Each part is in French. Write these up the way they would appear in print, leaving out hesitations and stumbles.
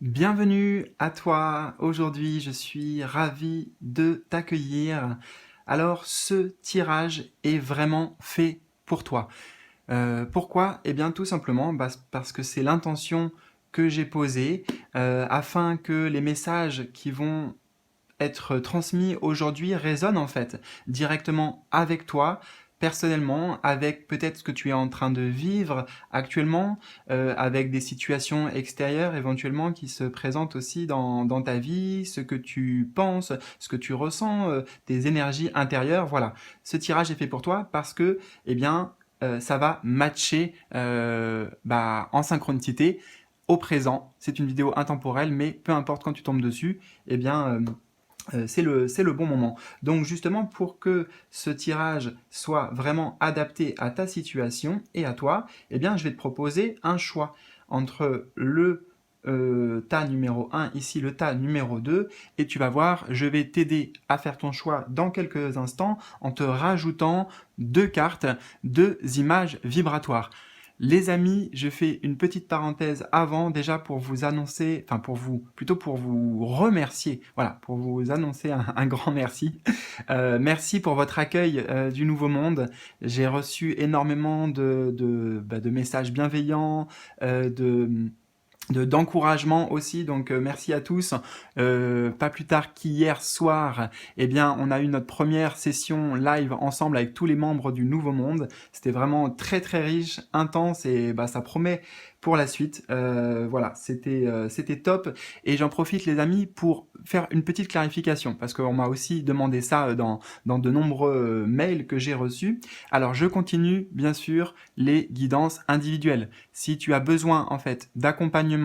Bienvenue à toi. Aujourd'hui, je suis ravi de t'accueillir. Alors, ce tirage est vraiment fait pour toi. Pourquoi? Eh bien, tout simplement parce que c'est l'intention que j'ai posée afin que les messages qui vont être transmis aujourd'hui résonne en fait directement avec toi, personnellement, avec peut-être ce que tu es en train de vivre actuellement, avec des situations extérieures éventuellement qui se présentent aussi dans ta vie, ce que tu penses, ce que tu ressens, tes énergies intérieures. Voilà, ce tirage est fait pour toi parce que, eh bien, ça va matcher en synchronicité au présent. C'est une vidéo intemporelle, mais peu importe quand tu tombes dessus, eh bien, c'est le bon moment. Donc justement, pour que ce tirage soit vraiment adapté à ta situation et à toi, eh bien, je vais te proposer un choix entre le tas numéro 1, ici le tas numéro 2, et tu vas voir, je vais t'aider à faire ton choix dans quelques instants en te rajoutant deux cartes, deux images vibratoires. Les amis, je fais une petite parenthèse avant déjà pour vous annoncer, enfin plutôt pour vous remercier, voilà, pour vous annoncer un grand merci. Merci pour votre accueil du Nouveau Monde. J'ai reçu énormément de messages bienveillants, d'encouragement aussi, donc merci à tous. Pas plus tard qu'hier soir, eh bien, on a eu notre première session live ensemble avec tous les membres du Nouveau Monde. C'était vraiment très très riche, intense et ça promet pour la suite. Voilà, c'était top. Et j'en profite les amis pour faire une petite clarification parce qu'on m'a aussi demandé ça dans de nombreux mails que j'ai reçus. Alors je continue bien sûr les guidances individuelles. Si tu as besoin en fait d'accompagnement,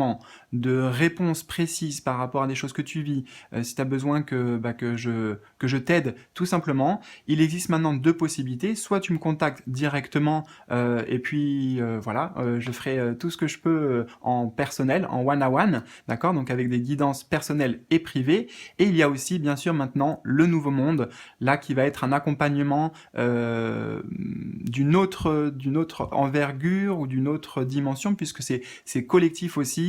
de réponses précises par rapport à des choses que tu vis, si tu as besoin que je t'aide tout simplement, il existe maintenant deux possibilités. Soit tu me contactes directement et puis voilà, je ferai tout ce que je peux en personnel, en one-à-one, d'accord, donc avec des guidances personnelles et privées. Et il y a aussi bien sûr maintenant le Nouveau Monde, là qui va être un accompagnement d'une autre envergure ou d'une autre dimension puisque c'est collectif aussi.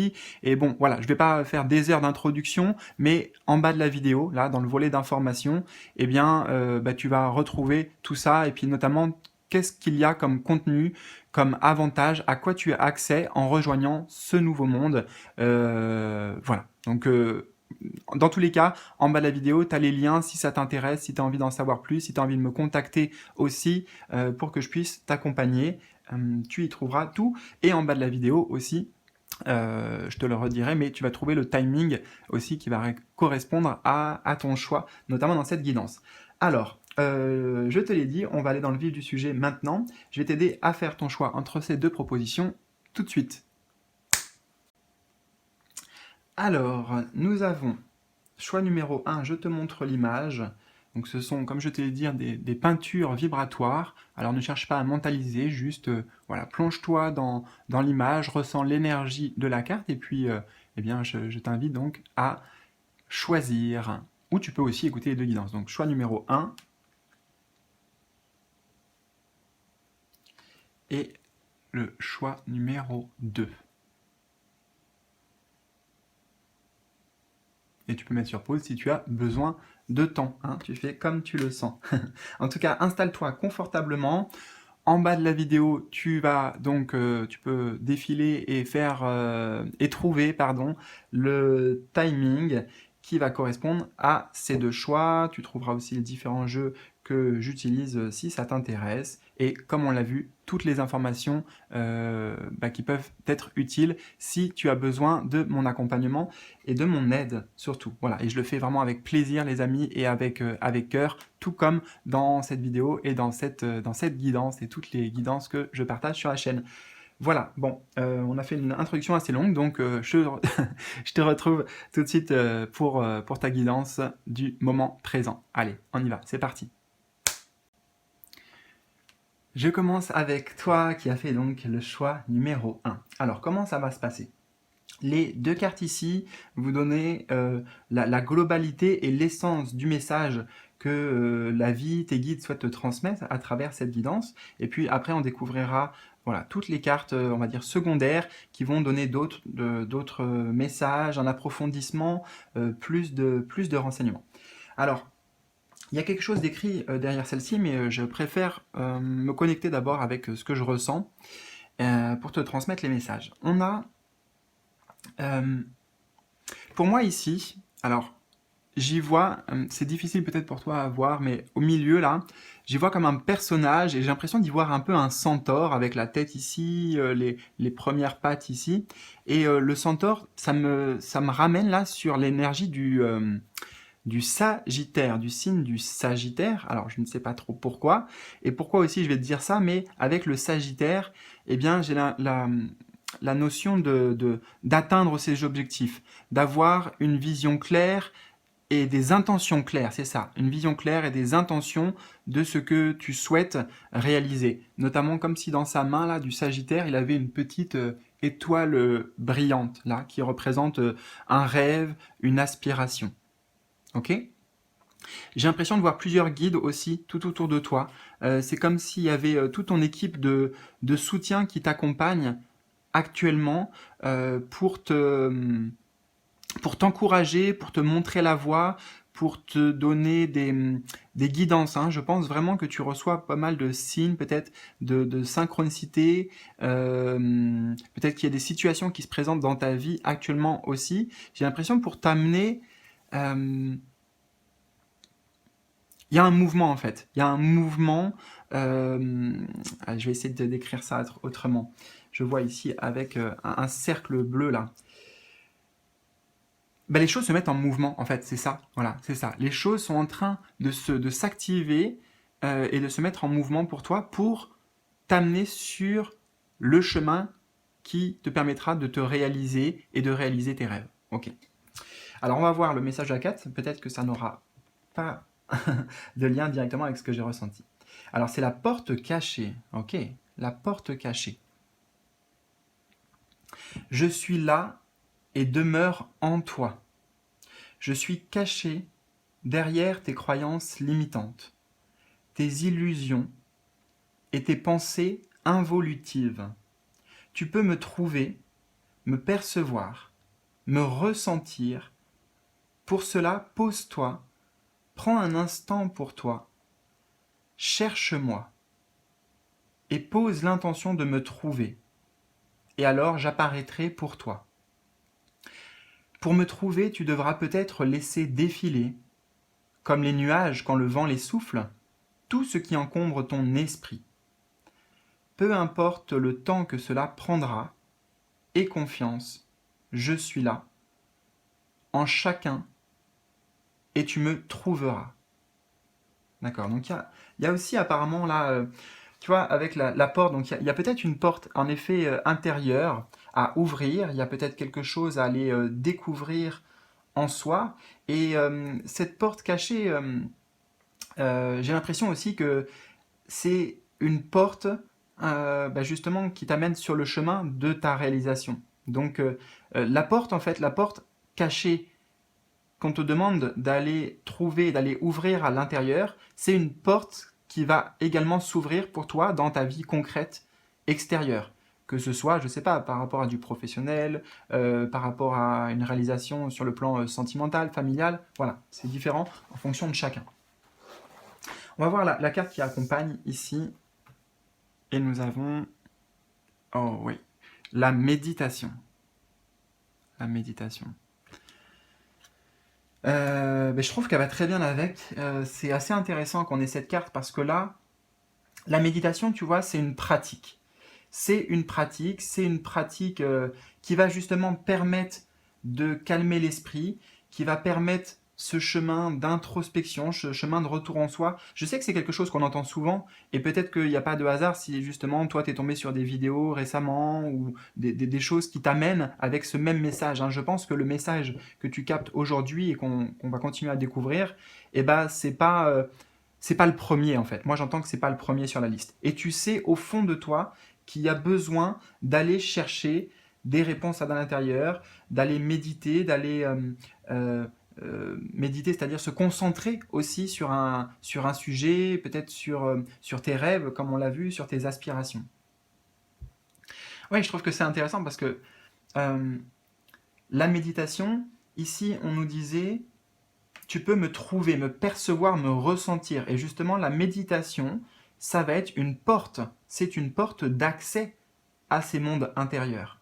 Et bon, voilà, je vais pas faire des heures d'introduction, mais en bas de la vidéo, là, dans le volet d'information, eh bien, tu vas retrouver tout ça et puis notamment qu'est-ce qu'il y a comme contenu, comme avantage, à quoi tu as accès en rejoignant ce nouveau monde. Voilà. Donc, dans tous les cas, en bas de la vidéo, tu as les liens si ça t'intéresse, si tu as envie d'en savoir plus, si tu as envie de me contacter aussi pour que je puisse t'accompagner. Tu y trouveras tout. Et en bas de la vidéo aussi, je te le redirai, mais tu vas trouver le timing aussi qui va correspondre à ton choix, notamment dans cette guidance. Alors, je te l'ai dit, on va aller dans le vif du sujet maintenant. Je vais t'aider à faire ton choix entre ces deux propositions tout de suite. Alors, nous avons choix numéro 1, je te montre l'image. Donc ce sont, comme je te l'ai dit, des peintures vibratoires. Alors ne cherche pas à mentaliser, juste voilà, plonge-toi dans l'image, ressens l'énergie de la carte et puis eh bien, je t'invite donc à choisir. Ou tu peux aussi écouter les deux guidances. Donc choix numéro 1 et le choix numéro 2. Et tu peux mettre sur pause si tu as besoin de temps. Hein, tu fais comme tu le sens. En tout cas, installe-toi confortablement. En bas de la vidéo, tu peux défiler et trouver le timing qui va correspondre à ces deux choix. Tu trouveras aussi les différents jeux que j'utilise si ça t'intéresse. Et comme on l'a vu, toutes les informations qui peuvent être utiles si tu as besoin de mon accompagnement et de mon aide surtout. Voilà, et je le fais vraiment avec plaisir les amis et avec cœur, tout comme dans cette vidéo et dans cette guidance et toutes les guidances que je partage sur la chaîne. Voilà, bon, on a fait une introduction assez longue, donc je te retrouve tout de suite pour ta guidance du moment présent. Allez, on y va, c'est parti. Je commence avec toi qui a fait donc le choix numéro 1. Alors, comment ça va se passer? Les deux cartes ici vous donnez la globalité et l'essence du message que la vie, tes guides souhaitent te transmettre à travers cette guidance. Et puis après, on découvrira Voilà, toutes les cartes, on va dire secondaires, qui vont donner d'autres messages, un approfondissement, plus de renseignements. Alors, il y a quelque chose d'écrit derrière celle-ci, mais je préfère me connecter d'abord avec ce que je ressens pour te transmettre les messages. On a, euh, pour moi ici, alors j'y vois, c'est difficile peut-être pour toi à voir, mais au milieu là, j'y vois comme un personnage et j'ai l'impression d'y voir un peu un centaure avec la tête ici, les premières pattes ici. Et le centaure, ça me ramène là sur l'énergie du Sagittaire, du signe du Sagittaire. Alors je ne sais pas trop pourquoi. Et pourquoi aussi je vais te dire ça, mais avec le Sagittaire, eh bien j'ai la notion d'atteindre ses objectifs, d'avoir une vision claire et des intentions claires, c'est ça, une vision claire et des intentions de ce que tu souhaites réaliser. Notamment comme si dans sa main là du Sagittaire, il avait une petite étoile brillante là qui représente un rêve, une aspiration. Ok? J'ai l'impression de voir plusieurs guides aussi tout autour de toi. C'est comme s'il y avait toute ton équipe de soutien qui t'accompagne actuellement pour pour t'encourager, pour te montrer la voie, pour te donner des guidances. Hein. Je pense vraiment que tu reçois pas mal de signes, peut-être de synchronicité, peut-être qu'il y a des situations qui se présentent dans ta vie actuellement aussi. J'ai l'impression pour t'amener... il y a un mouvement en fait. Il y a un mouvement. Je vais essayer de décrire ça autrement. Je vois ici avec un cercle bleu là. Ben, les choses se mettent en mouvement, en fait, c'est ça. Voilà, c'est ça. Les choses sont en train de s'activer et de se mettre en mouvement pour toi pour t'amener sur le chemin qui te permettra de te réaliser et de réaliser tes rêves. Ok. Alors, on va voir le message à 4. Peut-être que ça n'aura pas de lien directement avec ce que j'ai ressenti. Alors, c'est la porte cachée. Ok. La porte cachée. Je suis là et demeure en toi. Je suis caché derrière tes croyances limitantes, tes illusions et tes pensées involutives. Tu peux me trouver, me percevoir, me ressentir. Pour cela, pose-toi, prends un instant pour toi, cherche-moi et pose l'intention de me trouver. Et alors j'apparaîtrai pour toi. Pour me trouver, tu devras peut-être laisser défiler, comme les nuages quand le vent les souffle, tout ce qui encombre ton esprit. Peu importe le temps que cela prendra, aie confiance, je suis là, en chacun, et tu me trouveras. D'accord, donc il y a aussi apparemment là, tu vois, avec la porte, donc il y a peut-être une porte en effet intérieure à ouvrir, il y a peut-être quelque chose à aller découvrir en soi, et cette porte cachée, j'ai l'impression aussi que c'est une porte justement qui t'amène sur le chemin de ta réalisation. Donc la porte, en fait, la porte cachée qu'on te demande d'aller trouver, d'aller ouvrir à l'intérieur, c'est une porte qui va également s'ouvrir pour toi dans ta vie concrète extérieure. Que ce soit, je ne sais pas, par rapport à du professionnel, par rapport à une réalisation sur le plan sentimental, familial, voilà, c'est différent en fonction de chacun. On va voir la carte qui accompagne ici. Et nous avons... Oh oui. La méditation. La méditation. Je trouve qu'elle va très bien avec. C'est assez intéressant qu'on ait cette carte parce que là, la méditation, tu vois, c'est une pratique. C'est une pratique qui va justement permettre de calmer l'esprit, qui va permettre ce chemin d'introspection, ce chemin de retour en soi. Je sais que c'est quelque chose qu'on entend souvent, et peut-être qu'il n'y a pas de hasard si justement toi tu es tombé sur des vidéos récemment ou des choses qui t'amènent avec ce même message. Hein. Je pense que le message que tu captes aujourd'hui et qu'on va continuer à découvrir, eh ben, c'est pas le premier en fait. Moi j'entends que c'est pas le premier sur la liste. Et tu sais au fond de toi qu'il y a besoin d'aller chercher des réponses à l'intérieur, d'aller méditer, d'aller méditer, c'est-à-dire se concentrer aussi sur un sujet, peut-être sur tes rêves, comme on l'a vu, sur tes aspirations. Ouais, je trouve que c'est intéressant parce que euh, la méditation, ici, on nous disait, tu peux me trouver, me percevoir, me ressentir. Et justement, la méditation, ça va être une porte. C'est une porte d'accès à ces mondes intérieurs.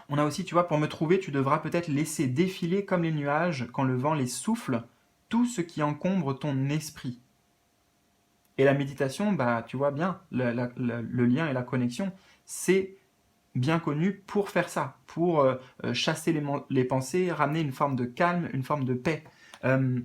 On a aussi, tu vois, pour me trouver, tu devras peut-être laisser défiler comme les nuages quand le vent les souffle, tout ce qui encombre ton esprit. Et la méditation, bah, tu vois bien, le lien et la connexion, c'est bien connu pour faire ça, pour chasser les pensées, ramener une forme de calme, une forme de paix. Euh,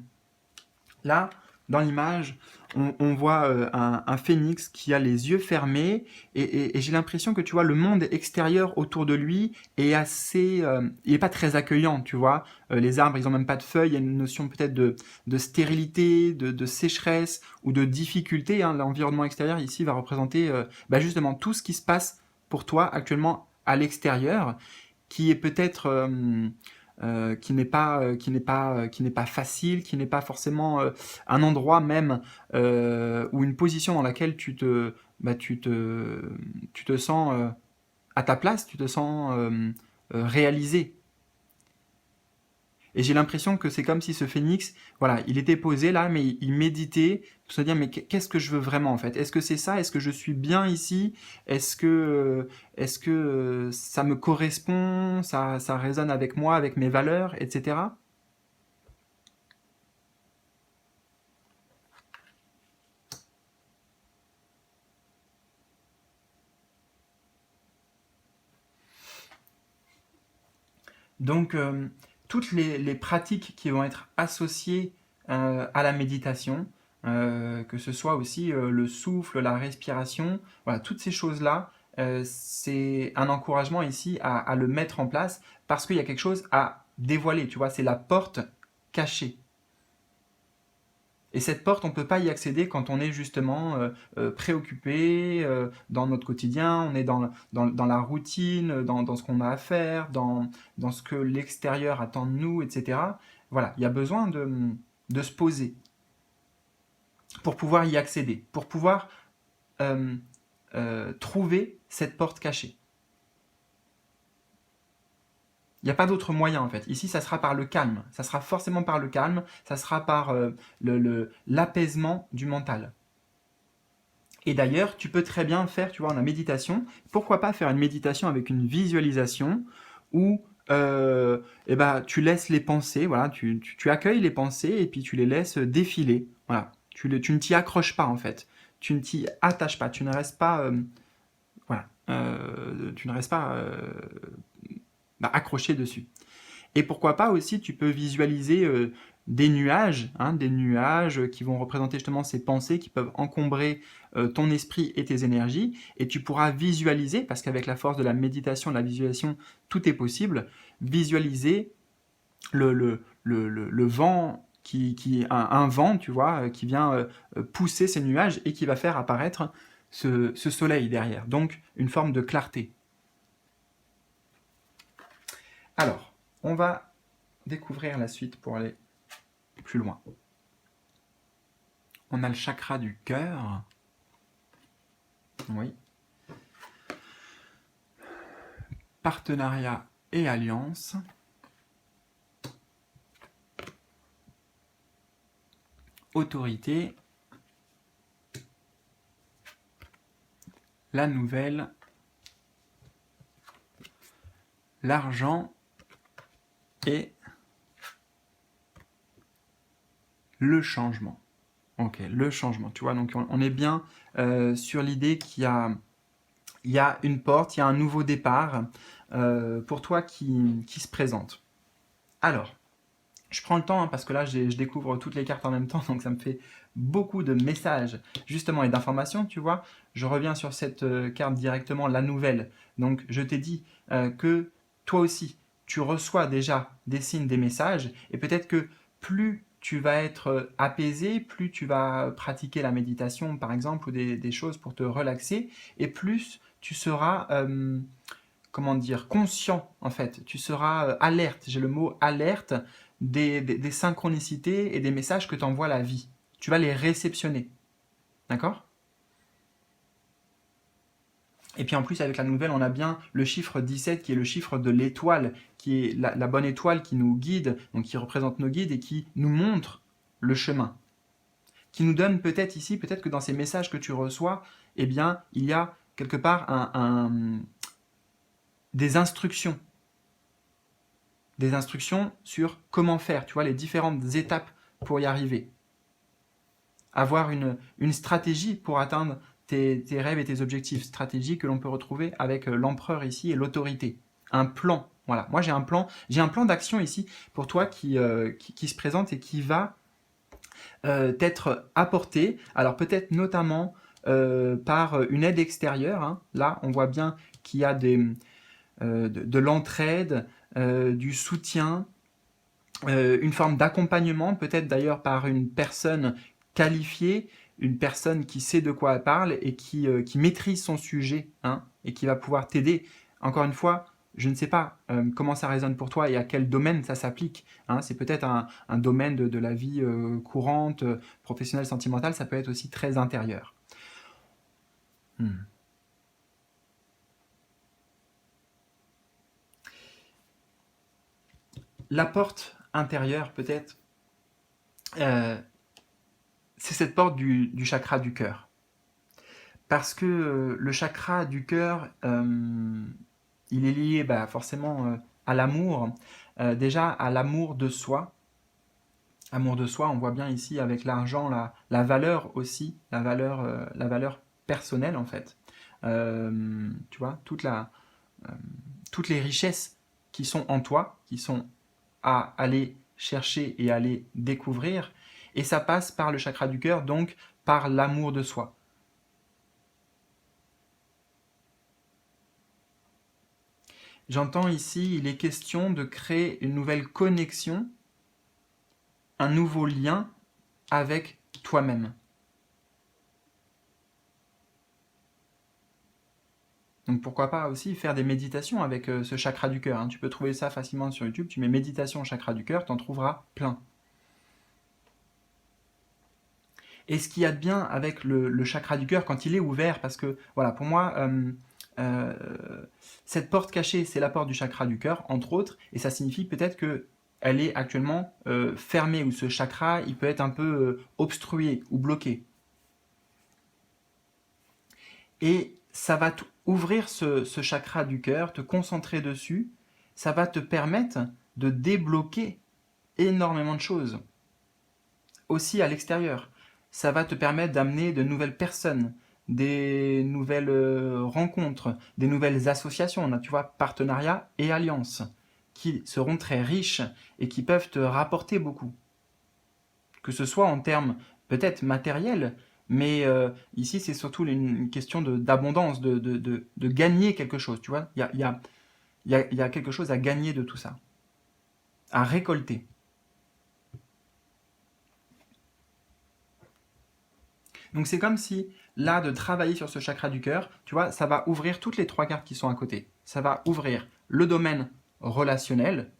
Là, dans l'image, on voit un phénix qui a les yeux fermés et j'ai l'impression que tu vois le monde extérieur autour de lui est assez, il est pas très accueillant, tu vois. Les arbres, ils ont même pas de feuilles. Il y a une notion peut-être de stérilité, de sécheresse ou de difficulté, hein. L'environnement extérieur ici va représenter bah, justement tout ce qui se passe pour toi actuellement à l'extérieur, qui est peut-être qui n'est pas facile, qui n'est pas forcément un endroit même ou une position dans laquelle bah, tu te sens à ta place, tu te sens réalisé. Et j'ai l'impression que c'est comme si ce phénix, voilà, il était posé là, mais il méditait pour se dire, mais qu'est-ce que je veux vraiment en fait? Est-ce que c'est ça? Est-ce que je suis bien ici? Est-ce que ça me correspond? Ça résonne avec moi, avec mes valeurs, etc. Donc, toutes les pratiques qui vont être associées à la méditation, que ce soit aussi le souffle, la respiration, voilà, toutes ces choses-là, c'est un encouragement ici à le mettre en place parce qu'il y a quelque chose à dévoiler, tu vois, c'est la porte cachée. Et cette porte, on ne peut pas y accéder quand on est justement préoccupé dans notre quotidien, on est dans la routine, dans ce qu'on a à faire, dans ce que l'extérieur attend de nous, etc. Voilà, il y a besoin de se poser pour pouvoir y accéder, pour pouvoir euh, trouver cette porte cachée. Il n'y a pas d'autre moyen en fait. Ici, ça sera par le calme. Ça sera forcément par le calme. Ça sera par l'apaisement du mental. Et d'ailleurs, tu peux très bien faire, tu vois, en la méditation, pourquoi pas faire une méditation avec une visualisation où eh ben, tu laisses les pensées, voilà, tu accueilles les pensées et puis tu les laisses défiler. Voilà. Tu ne t'y accroches pas en fait. Tu ne t'y attaches pas. Tu ne restes pas, voilà, tu ne restes pas bah, accroché dessus. Et pourquoi pas aussi, tu peux visualiser des nuages qui vont représenter justement ces pensées qui peuvent encombrer ton esprit et tes énergies. Et tu pourras visualiser, parce qu'avec la force de la méditation, de la visualisation, tout est possible, visualiser le vent un vent, tu vois, qui vient pousser ces nuages et qui va faire apparaître ce soleil derrière. Donc, une forme de clarté. Alors, on va découvrir la suite pour aller plus loin. On a le chakra du cœur. Oui. Partenariat et alliance. Autorité. La nouvelle. L'argent. Et le changement. Ok, le changement. Tu vois, donc on est bien sur l'idée il y a une porte, il y a un nouveau départ pour toi qui se présente. Alors, je prends le temps hein, parce que là, je découvre toutes les cartes en même temps, donc ça me fait beaucoup de messages justement et d'informations, tu vois. Je reviens sur cette carte directement, la nouvelle. Donc, je t'ai dit que toi aussi, tu reçois déjà des signes, des messages, et peut-être que plus tu vas être apaisé, plus tu vas pratiquer la méditation, par exemple, ou des choses pour te relaxer, et plus tu seras comment dire, conscient en fait. Tu seras alerte, j'ai le mot alerte, des synchronicités et des messages que t'envoie la vie. Tu vas les réceptionner. D'accord? Et puis en plus, avec la nouvelle, on a bien le chiffre 17 qui est le chiffre de l'étoile, qui est la bonne étoile qui nous guide, donc qui représente nos guides et qui nous montre le chemin. Qui nous donne peut-être ici, peut-être que dans ces messages que tu reçois, eh bien, il y a quelque part des instructions. Des instructions sur comment faire, tu vois, les différentes étapes pour y arriver. Avoir une stratégie pour atteindre tes rêves et tes objectifs. Stratégie que l'on peut retrouver avec l'empereur ici et l'autorité. Un plan. Voilà, moi j'ai un plan d'action ici pour toi qui se présente et qui va t'être apporté. Alors peut-être notamment par une aide extérieure. Hein. Là, on voit bien qu'il y a de l'entraide, du soutien, une forme d'accompagnement, peut-être d'ailleurs par une personne qualifiée, une personne qui sait de quoi elle parle et qui maîtrise son sujet, hein, et qui va pouvoir t'aider. Encore une fois, je ne sais pas comment ça résonne pour toi et à quel domaine ça s'applique. Hein. C'est peut-être un domaine de la vie courante, professionnelle, sentimentale, ça peut être aussi très intérieur. La porte intérieure, peut-être, c'est cette porte du chakra du cœur. Parce que le chakra du cœur, il est lié forcément à l'amour, déjà à l'amour de soi. Amour de soi, on voit bien ici avec l'argent la valeur aussi, la valeur personnelle en fait. Tu vois, toutes les richesses qui sont en toi, qui sont à aller chercher et aller découvrir. Et ça passe par le chakra du cœur, donc par l'amour de soi. J'entends ici, il est question de créer une nouvelle connexion, un nouveau lien avec toi-même. Donc pourquoi pas aussi faire des méditations avec ce chakra du cœur. Hein. Tu peux trouver ça facilement sur YouTube, tu mets méditation chakra du cœur, t'en trouveras plein. Et ce qu'il y a de bien avec le chakra du cœur quand il est ouvert, parce que voilà, pour moi, cette porte cachée, c'est la porte du chakra du cœur, entre autres, et ça signifie peut-être que elle est actuellement fermée, ou ce chakra, il peut être un peu obstrué ou bloqué. Et ça va ouvrir ce chakra du cœur, te concentrer dessus, ça va te permettre de débloquer énormément de choses. Aussi à l'extérieur. Ça va te permettre d'amener de nouvelles personnes, des nouvelles rencontres, des nouvelles associations, tu vois, partenariats et alliances, qui seront très riches et qui peuvent te rapporter beaucoup. Que ce soit en termes peut-être matériels, mais ici c'est surtout une question d'abondance, de gagner quelque chose, tu vois. Il y a quelque chose à gagner de tout ça, à récolter. Donc c'est comme si, là, de travailler sur ce chakra du cœur, tu vois, ça va ouvrir toutes les trois cartes qui sont à côté. Ça va ouvrir le domaine relationnel,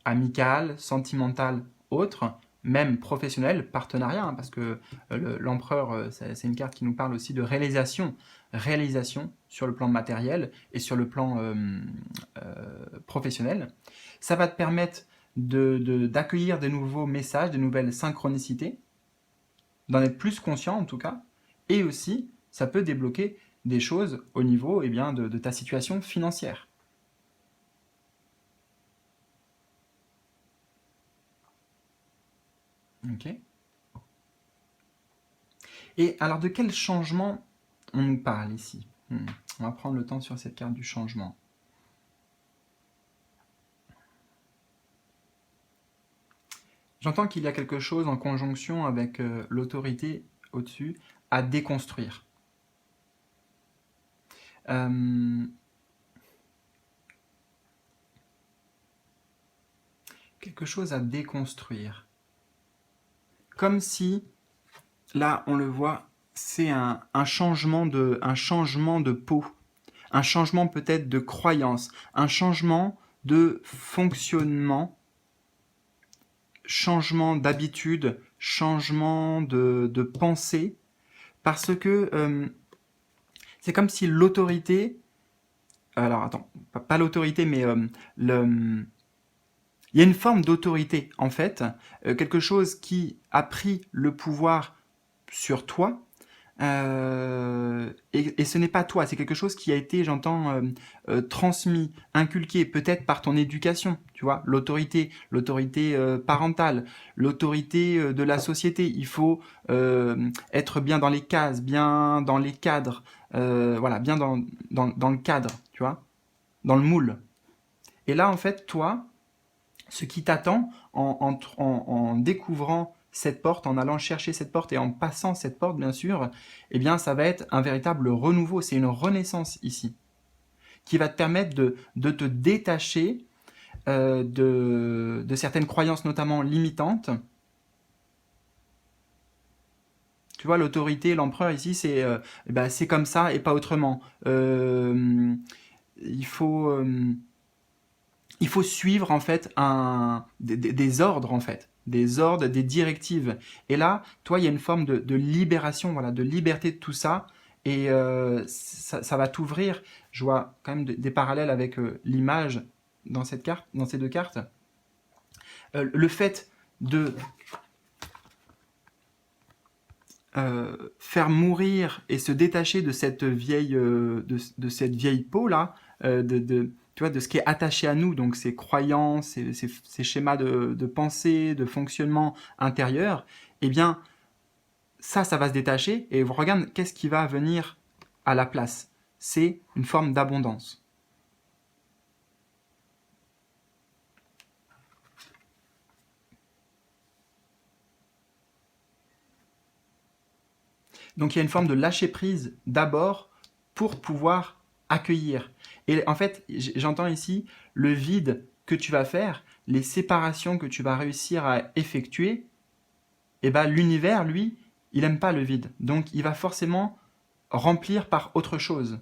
amical, sentimental, autre, même professionnel, partenariat, hein, parce que l'empereur, c'est une carte qui nous parle aussi de réalisation. Réalisation sur le plan matériel et sur le plan professionnel. Ça va te permettre d'accueillir des nouveaux messages, de nouvelles synchronicités, d'en être plus conscient en tout cas, et aussi ça peut débloquer des choses au niveau de ta situation financière. Ok. Et alors de quel changement on nous parle ici? On va prendre le temps sur cette carte du changement. J'entends qu'il y a quelque chose en conjonction avec l'autorité au-dessus à déconstruire. Quelque chose à déconstruire. Comme si, là on le voit, c'est un changement de peau, un changement peut-être de croyance, un changement de fonctionnement, changement d'habitude, changement de pensée, parce que C'est comme si l'autorité, alors attends, pas l'autorité, mais le, il y a une forme d'autorité, en fait, quelque chose qui a pris le pouvoir sur toi, et ce n'est pas toi, c'est quelque chose qui a été, j'entends, transmis, inculqué, peut-être par ton éducation, tu vois, l'autorité parentale, l'autorité de la société. Il faut être bien dans les cases, bien dans les cadres, voilà, bien dans le cadre, tu vois, dans le moule. Et là, en fait, toi, ce qui t'attend en découvrant cette porte, en allant chercher cette porte et en passant cette porte, bien sûr, eh bien, ça va être un véritable renouveau. C'est une renaissance ici qui va te permettre de te détacher de certaines croyances, notamment limitantes. Tu vois, l'autorité, l'empereur ici, c'est comme ça et pas autrement. Il faut, euh, il faut suivre en fait des ordres en fait, des ordres, des directives. Et là, toi, il y a une forme de libération, voilà, de liberté de tout ça. Et ça va t'ouvrir. Je vois quand même des parallèles avec l'image dans cette carte, dans ces deux cartes. Le fait de faire mourir et se détacher de cette vieille, de cette vieille peau là, tu vois, de ce qui est attaché à nous, donc ces croyances, ces schémas de pensée, de fonctionnement intérieur, eh bien ça va se détacher et regarde qu'est-ce qui va venir à la place. C'est une forme d'abondance. Donc il y a une forme de lâcher prise d'abord pour pouvoir accueillir. Et en fait, j'entends ici le vide que tu vas faire, les séparations que tu vas réussir à effectuer. Et ben l'univers, lui, il n'aime pas le vide. Donc il va forcément remplir par autre chose.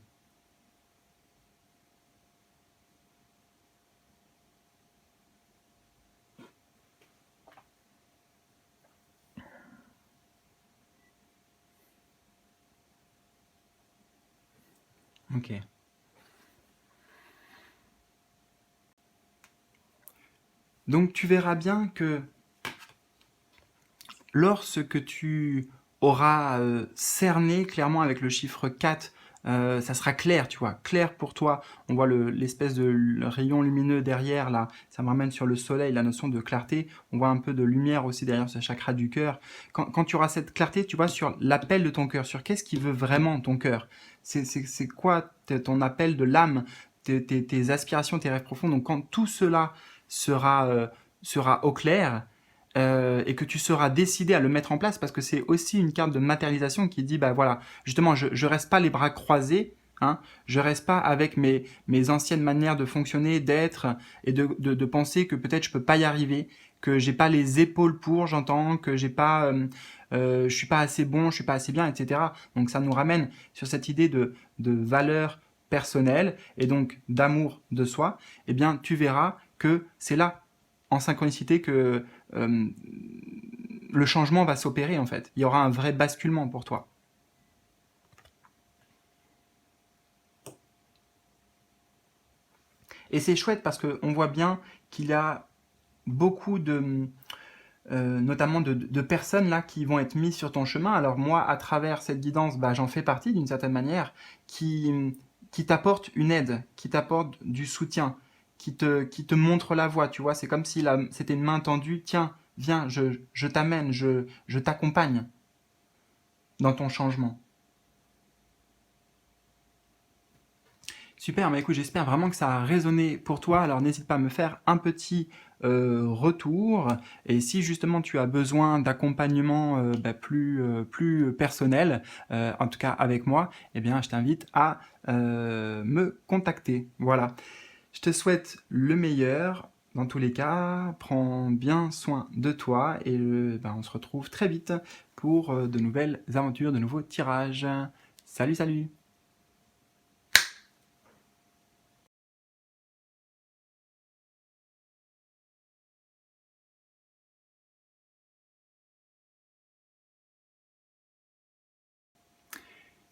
Ok. Donc tu verras bien que lorsque tu auras cerné clairement avec le chiffre 4, ça sera clair, tu vois, clair pour toi. On voit l'espèce de rayon lumineux derrière, là, ça me ramène sur le soleil, la notion de clarté. On voit un peu de lumière aussi derrière ce chakra du cœur. Quand tu auras cette clarté, tu vois, sur l'appel de ton cœur, sur qu'est-ce qui veut vraiment ton cœur. C'est quoi ton appel de l'âme, tes aspirations, tes rêves profonds. Donc quand tout cela sera au clair, et que tu seras décidé à le mettre en place, parce que c'est aussi une carte de matérialisation qui dit, bah voilà, justement, je reste pas les bras croisés, hein, je reste pas avec mes anciennes manières de fonctionner, d'être, et de penser que peut-être je peux pas y arriver, que j'ai pas les épaules pour, j'entends, que je suis pas assez bon, je suis pas assez bien, etc. Donc ça nous ramène sur cette idée de valeur personnelle, et donc d'amour de soi. Eh bien, tu verras que c'est là, en synchronicité, que euh, le changement va s'opérer en fait. Il y aura un vrai basculement pour toi. Et c'est chouette parce qu'on voit bien qu'il y a beaucoup notamment de personnes là qui vont être mises sur ton chemin. Alors moi, à travers cette guidance, bah, j'en fais partie d'une certaine manière, qui t'apporte une aide, qui t'apporte du soutien, qui te montre la voie. Tu vois, c'est comme si c'était une main tendue. Tiens, viens, je t'amène, je t'accompagne dans ton changement. Super, mais écoute, j'espère vraiment que ça a résonné pour toi. Alors n'hésite pas à me faire un petit retour. Et si justement tu as besoin d'accompagnement plus personnel, en tout cas avec moi, eh bien je t'invite à me contacter. Voilà. Je te souhaite le meilleur. Dans tous les cas, prends bien soin de toi et on se retrouve très vite pour de nouvelles aventures, de nouveaux tirages. Salut, salut!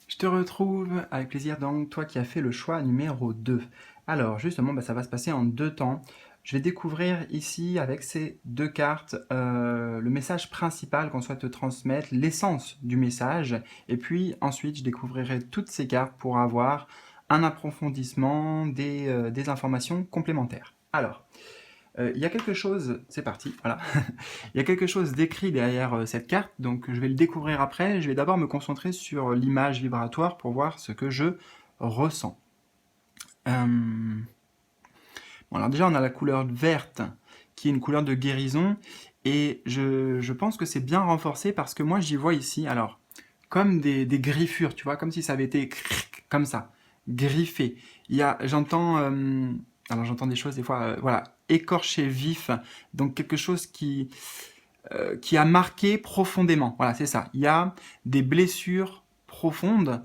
Je Je te retrouve avec plaisir, donc toi qui as fait le choix numéro 2. Alors justement, ça va se passer en 2 temps. Je vais découvrir ici avec ces 2 cartes le message principal qu'on souhaite te transmettre, l'essence du message, et puis ensuite je découvrirai toutes ces cartes pour avoir un approfondissement, des informations complémentaires. Alors, il y a quelque chose, c'est parti, voilà. Il y a quelque chose d'écrit derrière cette carte, donc je vais le découvrir après. Je vais d'abord me concentrer sur l'image vibratoire pour voir ce que je ressens. Bon, alors déjà, on a la couleur verte, qui est une couleur de guérison, et je pense que c'est bien renforcé parce que moi, j'y vois ici, alors, comme des griffures, tu vois, comme si ça avait été comme ça, griffé. J'entends des choses des fois, voilà, écorché vif, donc quelque chose qui a marqué profondément. Voilà, c'est ça. Il y a des blessures profondes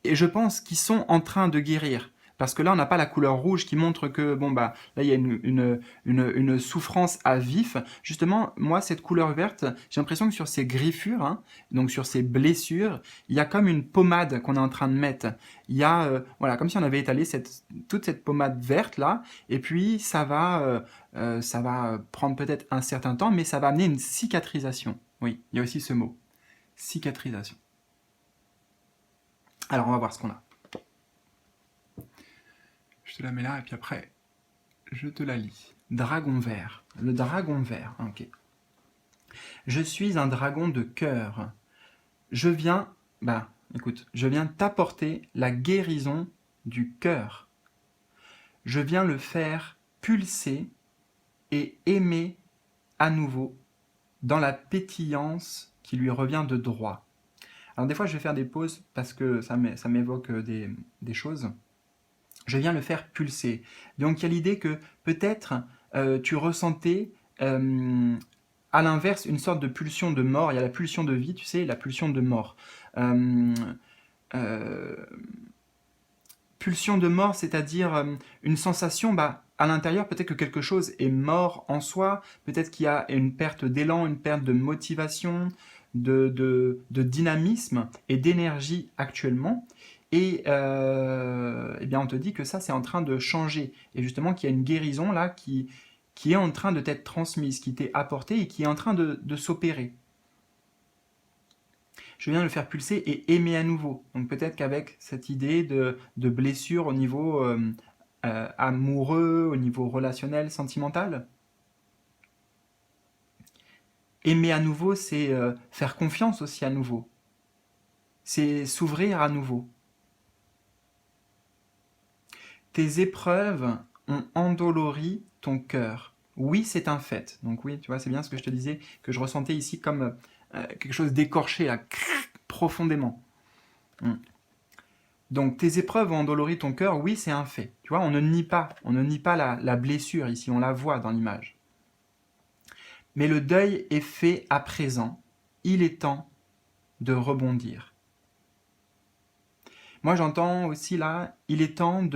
et je pense qu'ils sont en train de guérir. Parce que là, on n'a pas la couleur rouge qui montre que, là, il y a une souffrance à vif. Justement, moi, cette couleur verte, j'ai l'impression que sur ces griffures, hein, donc sur ces blessures, il y a comme une pommade qu'on est en train de mettre. Il y a, voilà, comme si on avait étalé toute cette pommade verte là, et puis ça va prendre peut-être un certain temps, mais ça va amener une cicatrisation. Oui, il y a aussi ce mot, cicatrisation. Alors, on va voir ce qu'on a. Je te la mets là, et puis après, je te la lis. Dragon vert. Le dragon vert, ok. Je suis un dragon de cœur. Je viens, je viens t'apporter la guérison du cœur. Je viens le faire pulser et aimer à nouveau dans la pétillance qui lui revient de droit. Alors des fois, je vais faire des pauses parce que ça m'évoque des choses. Je viens le faire pulser. Donc il y a l'idée que peut-être tu ressentais à l'inverse une sorte de pulsion de mort. Il y a la pulsion de vie, tu sais, la pulsion de mort. Pulsion de mort, c'est-à-dire une sensation, à l'intérieur, peut-être que quelque chose est mort en soi, peut-être qu'il y a une perte d'élan, une perte de motivation, de dynamisme et d'énergie actuellement. Et eh bien on te dit que ça, c'est en train de changer. Et justement, qu'il y a une guérison là qui est en train de t'être transmise, qui t'est apportée et qui est en train de s'opérer. Je viens le faire pulser et aimer à nouveau. Donc peut-être qu'avec cette idée de blessure au niveau amoureux, au niveau relationnel, sentimental. Aimer à nouveau, c'est faire confiance aussi à nouveau. C'est s'ouvrir à nouveau. Tes épreuves ont endolori ton cœur. Oui, c'est un fait. Donc oui, tu vois, c'est bien ce que je te disais, que je ressentais ici comme quelque chose d'écorché, là, profondément. Donc tes épreuves ont endolori ton cœur, oui, c'est un fait. Tu vois, on ne nie pas la blessure ici, on la voit dans l'image. Mais le deuil est fait à présent. Il est temps de rebondir. Moi, j'entends aussi là, il est temps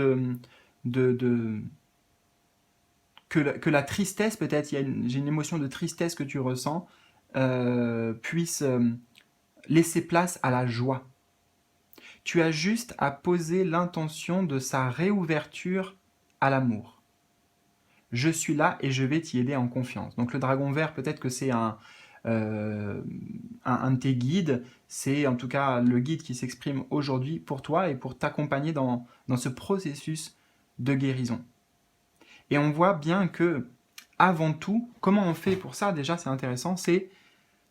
que la tristesse, peut-être, j'ai une émotion de tristesse que tu ressens, puisse laisser place à la joie. Tu as juste à poser l'intention de sa réouverture à l'amour. Je suis là et je vais t'y aider en confiance. Donc le dragon vert, peut-être que c'est un de tes guides, c'est en tout cas le guide qui s'exprime aujourd'hui pour toi et pour t'accompagner dans ce processus de guérison. Et on voit bien que, avant tout, comment on fait pour ça, déjà c'est intéressant, c'est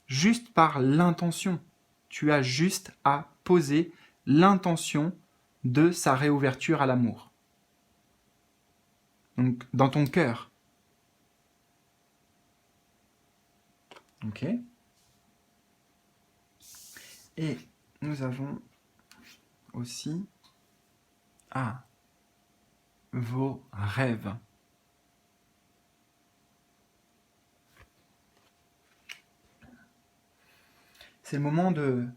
juste par l'intention. Tu as juste à poser l'intention de sa réouverture à l'amour. Donc, dans ton cœur. Ok. Et nous avons aussi vos rêves. C'est le moment de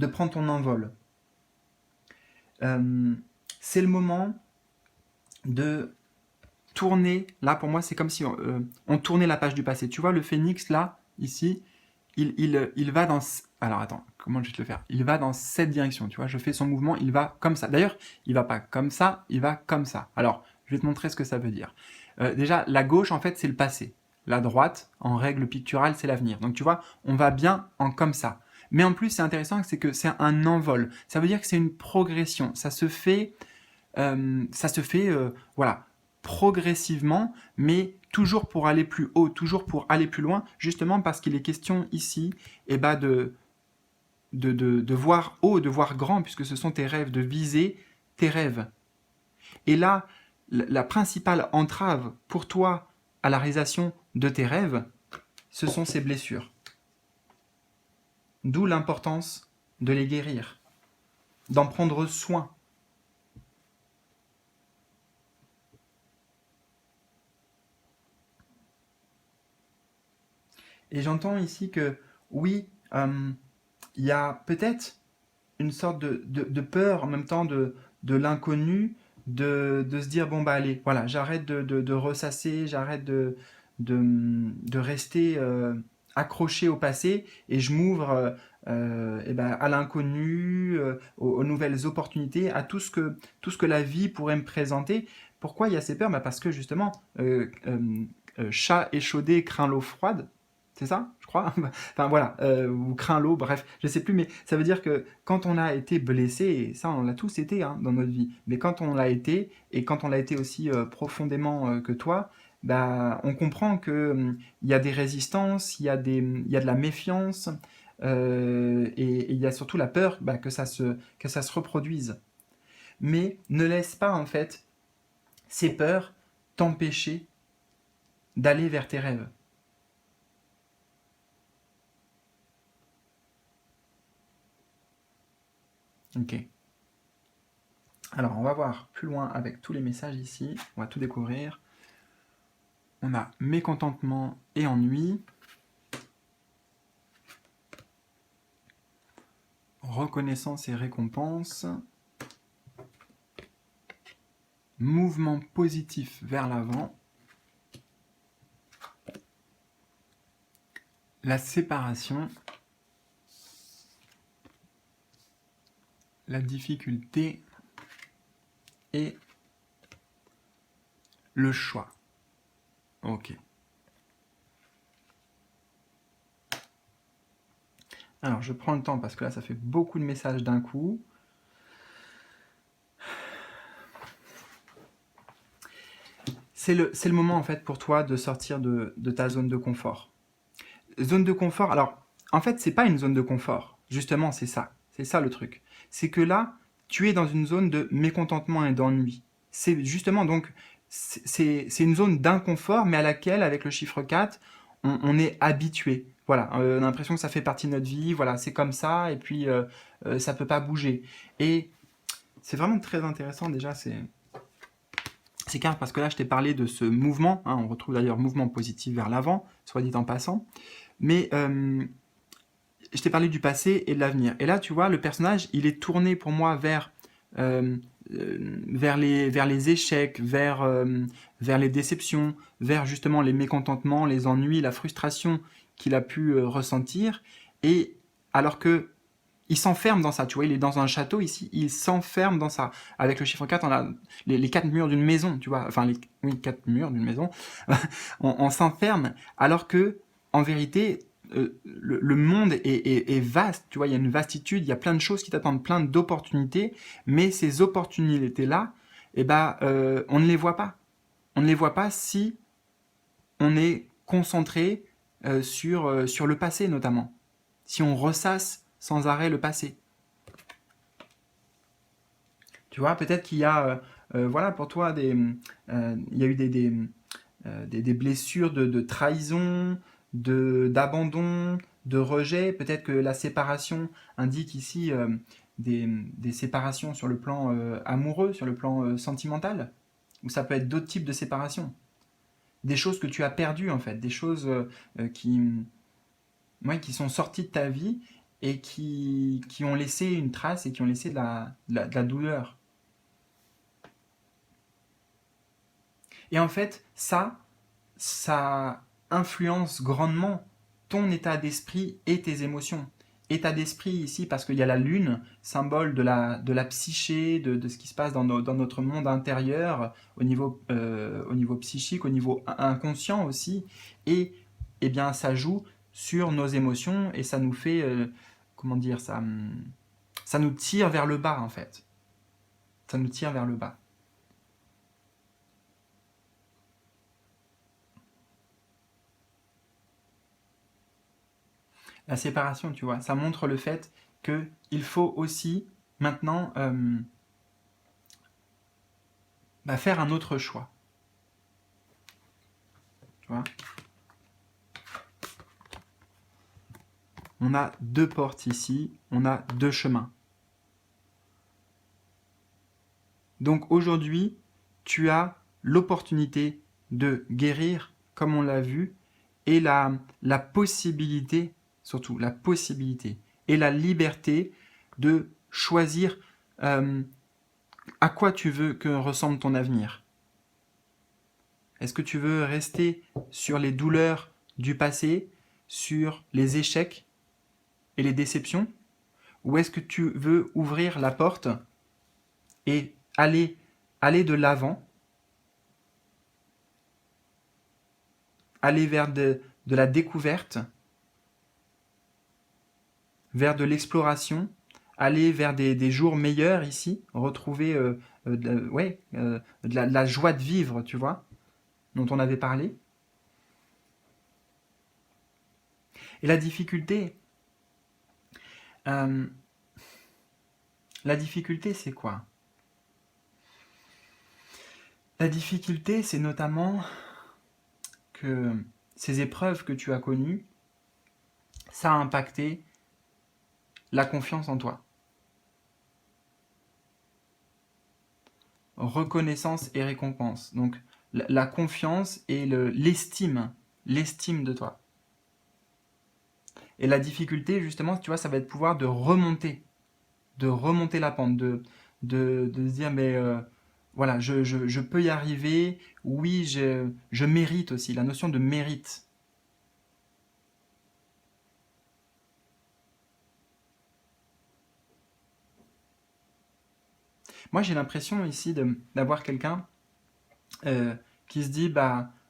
prendre ton envol. C'est le moment de tourner. Là, pour moi, c'est comme si on tournait la page du passé. Tu vois le phénix, là, ici, il va dans... Alors attends, comment je vais te le faire? Il va dans cette direction, tu vois, je fais son mouvement, il va comme ça. D'ailleurs, il va pas comme ça, il va comme ça. Alors, je vais te montrer ce que ça veut dire. Déjà, la gauche, en fait, c'est le passé. La droite, en règle picturale, c'est l'avenir. Donc tu vois, on va bien en comme ça. Mais en plus, c'est intéressant, c'est que c'est un envol. Ça veut dire que c'est une progression. Voilà, progressivement, mais toujours pour aller plus haut, toujours pour aller plus loin, justement parce qu'il est question ici de voir haut, de voir grand, puisque ce sont tes rêves, de viser tes rêves. Et là, la principale entrave pour toi à la réalisation de tes rêves, ce sont ces blessures. D'où l'importance de les guérir, d'en prendre soin. Et j'entends ici que, oui, il y a peut-être une sorte de peur en même temps de l'inconnu, se dire, bon bah allez, voilà, j'arrête de ressasser, j'arrête de rester accroché au passé et je m'ouvre eh ben, à l'inconnu, aux nouvelles opportunités, à tout ce que la vie pourrait me présenter. Pourquoi il y a ces peurs? Bah parce que justement, chat échaudé craint l'eau froide. C'est ça, je crois. Enfin voilà, ou craint l'eau, bref, je sais plus, mais ça veut dire que quand on a été blessé, et ça on l'a tous été hein, dans notre vie, mais quand on l'a été, et quand on l'a été aussi profondément que toi, bah, on comprend que il y a des résistances, il y a de la méfiance, et il y a surtout la peur bah, que ça se reproduise. Mais ne laisse pas en fait ces peurs t'empêcher d'aller vers tes rêves. Ok. Alors, on va voir plus loin avec tous les messages ici. On va tout découvrir. On a mécontentement et ennui. Reconnaissance et récompense. Mouvement positif vers l'avant. La séparation. La difficulté et le choix. Ok. Alors, je prends le temps parce que là, ça fait beaucoup de messages d'un coup. C'est le moment, en fait, pour toi de sortir de ta zone de confort. Zone de confort, alors, en fait, c'est pas une zone de confort. Justement, c'est ça. C'est ça le truc. C'est que là, tu es dans une zone de mécontentement et d'ennui. C'est justement donc, c'est une zone d'inconfort, mais à laquelle, avec le chiffre 4, on est habitué. Voilà, on a l'impression que ça fait partie de notre vie, voilà, c'est comme ça, et puis ça peut pas bouger. Et c'est vraiment très intéressant déjà, c'est clair parce que là je t'ai parlé de ce mouvement, hein, on retrouve d'ailleurs mouvement positif vers l'avant, soit dit en passant, mais je t'ai parlé du passé et de l'avenir. Et là, tu vois, le personnage, il est tourné pour moi euh, vers les échecs, vers les déceptions, vers justement les mécontentements, les ennuis, la frustration qu'il a pu ressentir. Et alors que il s'enferme dans ça, tu vois, il est dans un château ici, il s'enferme dans ça. Avec le chiffre 4, on a les quatre murs d'une maison, tu vois, enfin, oui, quatre murs d'une maison, on s'enferme, alors que, en vérité, le monde est vaste, tu vois, il y a une vastitude, il y a plein de choses qui t'attendent, plein d'opportunités, mais ces opportunités-là, eh ben, on ne les voit pas. On ne les voit pas si on est concentré sur le passé, notamment. Si on ressasse sans arrêt le passé. Tu vois, peut-être qu'il y a, voilà, pour toi, il y a eu des blessures de trahison, d'abandon, de rejet. Peut-être que la séparation indique ici des séparations sur le plan amoureux, sur le plan sentimental. Ou ça peut être d'autres types de séparations. Des choses que tu as perdues, en fait. Des choses ouais, qui sont sorties de ta vie et qui ont laissé une trace et qui ont laissé de la douleur. Et en fait, ça influence grandement ton état d'esprit et tes émotions. État d'esprit ici parce qu'il y a la lune, symbole de la psyché, de ce qui se passe dans notre monde intérieur, au niveau psychique, au niveau inconscient aussi, et eh bien ça joue sur nos émotions et ça nous fait, comment dire, ça nous tire vers le bas en fait. Ça nous tire vers le bas. La séparation, tu vois, ça montre le fait qu'il faut aussi maintenant faire un autre choix. Tu vois, on a deux portes ici, on a deux chemins. Donc aujourd'hui, tu as l'opportunité de guérir, comme on l'a vu, et la possibilité, surtout la possibilité, et la liberté de choisir à quoi tu veux que ressemble ton avenir. Est-ce que tu veux rester sur les douleurs du passé, sur les échecs et les déceptions, ou est-ce que tu veux ouvrir la porte et aller de l'avant, aller vers de la découverte, vers de l'exploration, aller vers des jours meilleurs ici, retrouver de la joie de vivre, tu vois, dont on avait parlé. Et la difficulté, c'est quoi? La difficulté, c'est notamment que ces épreuves que tu as connues, ça a impacté la confiance en toi. Reconnaissance et récompense. Donc la confiance et l'estime de toi. Et la difficulté, justement, tu vois, ça va être de pouvoir de remonter la pente, de se dire, mais voilà, je peux y arriver, oui, je mérite aussi, la notion de mérite. Moi, j'ai l'impression ici d'avoir quelqu'un qui se dit,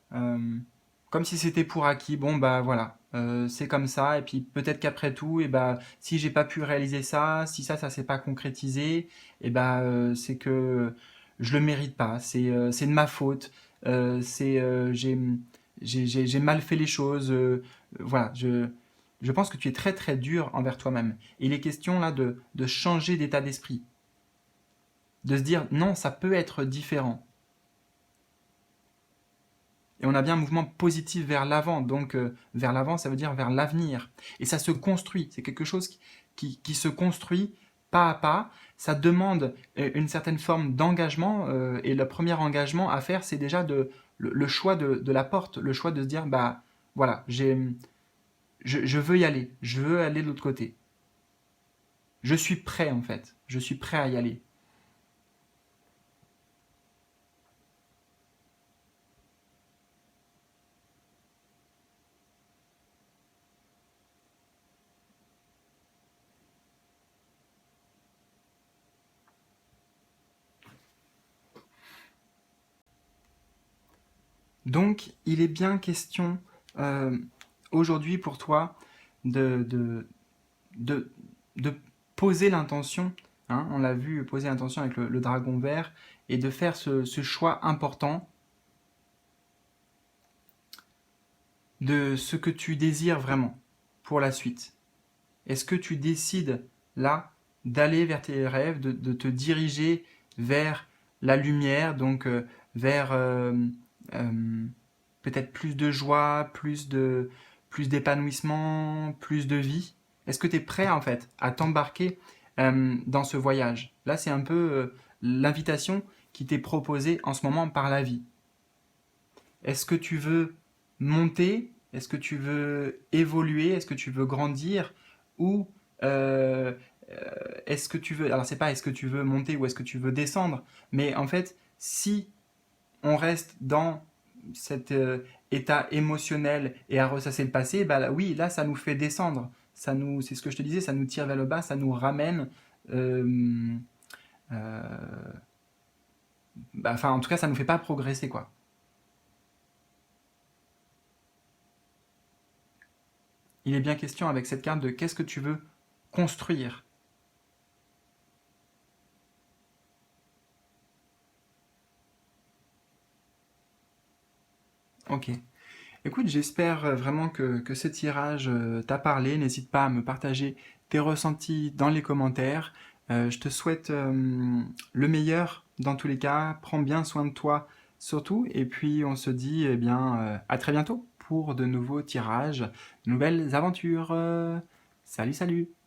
comme si c'était pour acquis, bon, voilà, c'est comme ça, et puis peut-être qu'après tout, si j'ai pas pu réaliser ça, si ça s'est pas concrétisé, c'est que je le mérite pas, c'est de ma faute, j'ai mal fait les choses, voilà, je pense que tu es très très dur envers toi-même. Et il est question là de changer d'état d'esprit, de se dire non, ça peut être différent. Et on a bien un mouvement positif vers l'avant, donc vers l'avant, ça veut dire vers l'avenir. Et ça se construit, c'est quelque chose qui se construit pas à pas. Ça demande une certaine forme d'engagement, et le premier engagement à faire, c'est déjà le choix de la porte, le choix de se dire, voilà, je veux y aller, je veux aller de l'autre côté. Je suis prêt en fait, je suis prêt à y aller. Donc, il est bien question aujourd'hui pour toi de, de, de, de poser l'intention, hein, on l'a vu, poser l'intention avec le dragon vert, et de faire ce choix important de ce que tu désires vraiment pour la suite. Est-ce que tu décides là d'aller vers tes rêves, de te diriger vers la lumière, donc vers euh, peut-être plus de joie, plus d'épanouissement, plus de vie? Est-ce que tu es prêt en fait à t'embarquer dans ce voyage? Là, c'est un peu l'invitation qui t'est proposée en ce moment par la vie. Est-ce que tu veux monter? Est-ce que tu veux évoluer? Est-ce que tu veux grandir? Ou euh, est-ce que tu veux... Alors, c'est pas est-ce que tu veux monter ou est-ce que tu veux descendre, mais en fait, si on reste dans cet état émotionnel et à ressasser le passé, bah là, oui, là, ça nous fait descendre. C'est ce que je te disais, ça nous tire vers le bas, ça nous ramène. euh, euh, Enfin, en tout cas, ça nous fait pas progresser, quoi. Il est bien question avec cette carte de qu'est-ce que tu veux construire. Ok. Écoute, j'espère vraiment que ce tirage t'a parlé. N'hésite pas à me partager tes ressentis dans les commentaires. Je te souhaite le meilleur dans tous les cas. Prends bien soin de toi surtout. Et puis on se dit eh bien, à très bientôt pour de nouveaux tirages, de nouvelles aventures. Salut, salut!